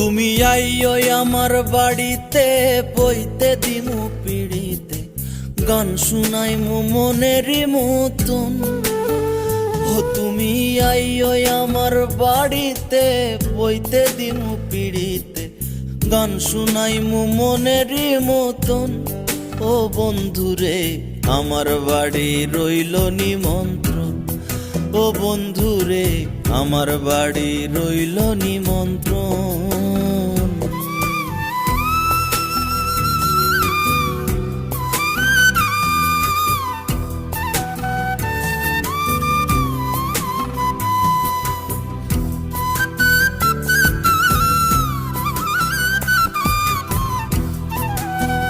তুমি আইও আমার বাড়িতে পইতে দিমু পিড়িতে গান শুনাইমু মনেরই মতন। ও তুমি আইও আমার বাড়িতে পইতে দিমু পিড়িতে গান শুনাইমু মনেরই মতন। ও বন্ধুরে আমার বাড়ি রইল নিমন্ত্রণ, ও বন্ধুরে আমার বাড়ি রইল নিমন্ত্রণ।